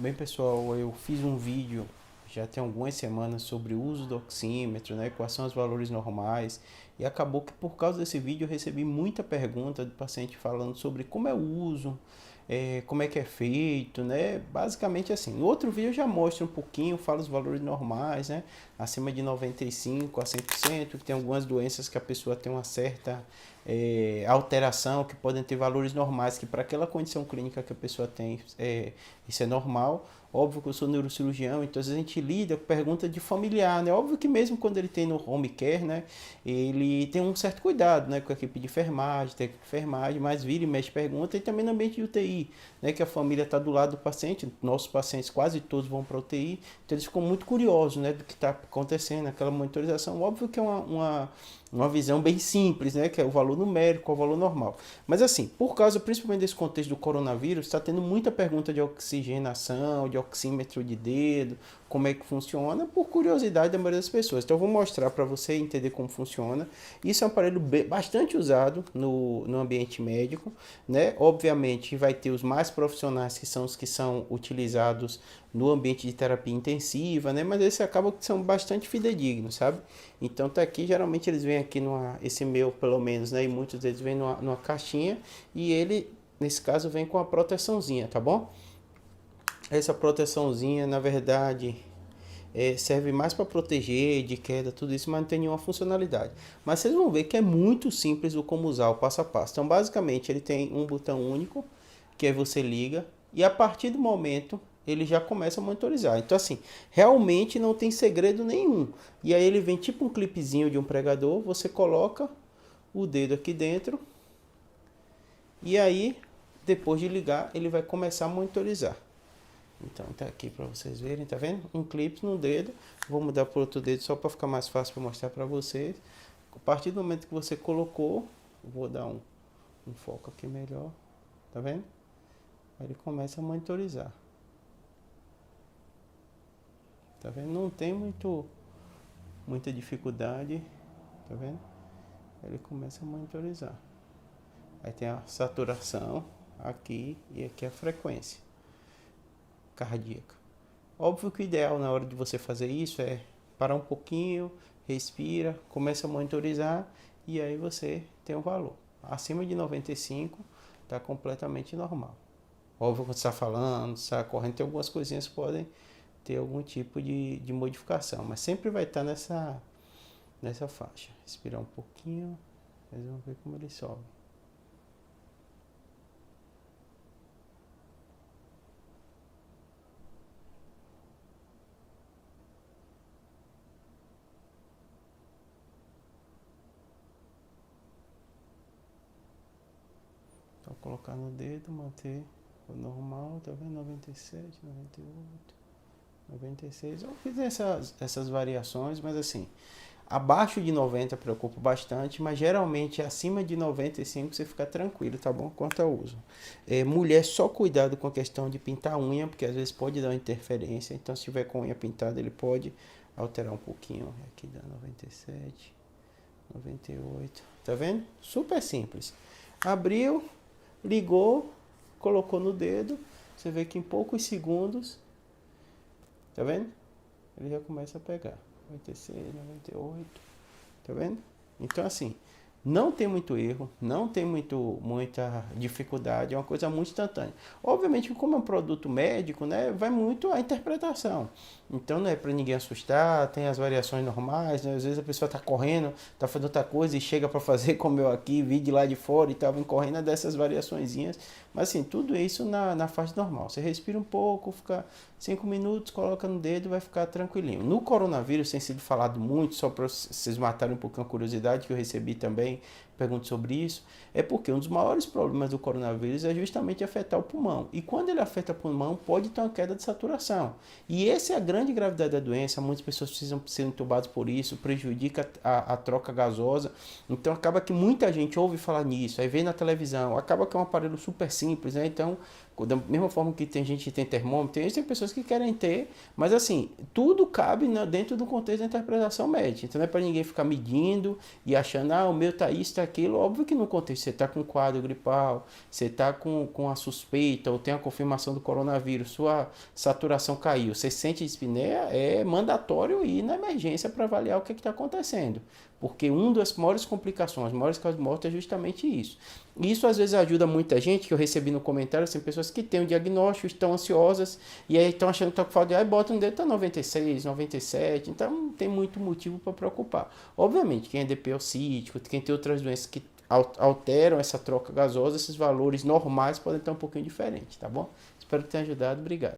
Bem, pessoal, eu fiz um vídeo já tem algumas semanas sobre o uso do oxímetro, né? Quais são os valores normais. E acabou que por causa desse vídeo eu recebi muita pergunta do paciente falando sobre como é o uso, como é que é feito, né? Basicamente assim. No outro vídeo eu já mostro um pouquinho, falo os valores normais, né? Acima de 95 a 100%, que tem algumas doenças que a pessoa tem uma certa alteração, que podem ter valores normais, que para aquela condição clínica que a pessoa tem, isso é normal. Óbvio que eu sou neurocirurgião, então às vezes a gente lida com pergunta de familiar, né? Óbvio que mesmo quando ele tem no home care, né? Ele tem um certo cuidado, né? Com a equipe de enfermagem, técnico de enfermagem, mas vira e mexe pergunta, e também no ambiente de UTI, né? Que a família está do lado do paciente, nossos pacientes quase todos vão para UTI, então eles ficam muito curiosos, né? Do que está acontecendo, aquela monitorização. Óbvio que é uma visão bem simples, né? Que é o valor numérico, o valor normal. Mas assim, por causa principalmente desse contexto do coronavírus, está tendo muita pergunta de oxigenação, de oxímetro de dedo, como é que funciona, por curiosidade da maioria das pessoas. Então eu vou mostrar para você entender como funciona. Isso é um aparelho bastante usado no ambiente médico, né? Obviamente vai ter os mais profissionais, que são os que são utilizados no ambiente de terapia intensiva, né? Mas esses acabam que são bastante fidedignos, sabe? Então tá aqui, geralmente eles vêm aqui esse meu pelo menos, né? E muitos deles vêm numa caixinha, e ele, nesse caso, vem com a proteçãozinha, tá bom? Essa proteçãozinha, na verdade, serve mais para proteger de queda, tudo isso, mas não tem nenhuma funcionalidade. Mas vocês vão ver que é muito simples o como usar, o passo a passo. Então, basicamente, ele tem um botão único, que aí você liga, e a partir do momento ele já começa a monitorizar. Então, assim, realmente não tem segredo nenhum. E aí ele vem tipo um clipezinho de um pregador, você coloca o dedo aqui dentro, e aí, depois de ligar, ele vai começar a monitorizar. Então tá aqui para vocês verem, tá vendo? Um clipe no dedo. Vou mudar para outro dedo só para ficar mais fácil para mostrar para vocês. A partir do momento que você colocou, vou dar um foco aqui melhor, tá vendo? Aí ele começa a monitorizar. Tá vendo? Não tem muita dificuldade, tá vendo? Aí ele começa a monitorizar. Aí tem a saturação aqui e aqui a frequência cardíaca. Óbvio que o ideal na hora de você fazer isso é parar um pouquinho, respira, começa a monitorizar, e aí você tem um valor. Acima de 95 está completamente normal. Óbvio que você está falando, está correndo, tem algumas coisinhas que podem ter algum tipo de modificação, mas sempre vai estar nessa faixa. Respirar um pouquinho, vocês vão ver como ele sobe. Então colocar no dedo, manter o normal, tá vendo? 97, 98, 96. Eu fiz essas variações, mas assim, abaixo de 90 preocupa bastante, mas geralmente acima de 95 você fica tranquilo, tá bom? Quanto ao uso. Mulher, só cuidado com a questão de pintar a unha, porque às vezes pode dar uma interferência. Então, se tiver com a unha pintada, ele pode alterar um pouquinho. Aqui dá 97, 98. Tá vendo? Super simples. Abriu, ligou, colocou no dedo. Você vê que em poucos segundos, tá vendo? Ele já começa a pegar. 96, 98, tá vendo? Então assim, não tem muito erro, não tem muita dificuldade, é uma coisa muito instantânea. Obviamente, como é um produto médico, né, vai muito a interpretação. Então não é para ninguém assustar, tem as variações normais, né? Às vezes a pessoa está correndo, está fazendo outra coisa e chega para fazer como eu aqui, vi de lá de fora e estava correndo, é dessas variaçõezinhas. Mas assim, tudo isso na faixa normal. Você respira um pouco, fica 5 minutos, coloca no dedo, vai ficar tranquilinho. No coronavírus tem sido falado muito, só para vocês matarem um pouquinho a curiosidade que eu recebi também, pergunto sobre isso, é porque um dos maiores problemas do coronavírus é justamente afetar o pulmão. E quando ele afeta o pulmão, pode ter uma queda de saturação. E essa é a grande gravidade da doença, muitas pessoas precisam ser entubadas por isso, prejudica a troca gasosa. Então acaba que muita gente ouve falar nisso, aí vê na televisão, acaba que é um aparelho super simples, né? Então, da mesma forma que tem gente que tem termômetro, tem pessoas que querem ter, mas assim, tudo cabe dentro do contexto da interpretação médica. Então não é para ninguém ficar medindo e achando, o meu tá isso, tá aquilo, óbvio que no contexto você está com quadro gripal, você está com a suspeita ou tem a confirmação do coronavírus, sua saturação caiu, você sente dispneia, é mandatório ir na emergência para avaliar o que está acontecendo. Porque uma das maiores complicações, as maiores causas de morte é justamente isso. E isso às vezes ajuda muita gente, que eu recebi no comentário, assim, pessoas que têm o diagnóstico, estão ansiosas, e aí estão achando que está com falta de ar, e botam no dedo, está 96, 97, então não tem muito motivo para preocupar. Obviamente, quem é DPO-cítico, quem tem outras doenças que alteram essa troca gasosa, esses valores normais podem estar um pouquinho diferentes, tá bom? Espero que tenha ajudado, obrigado.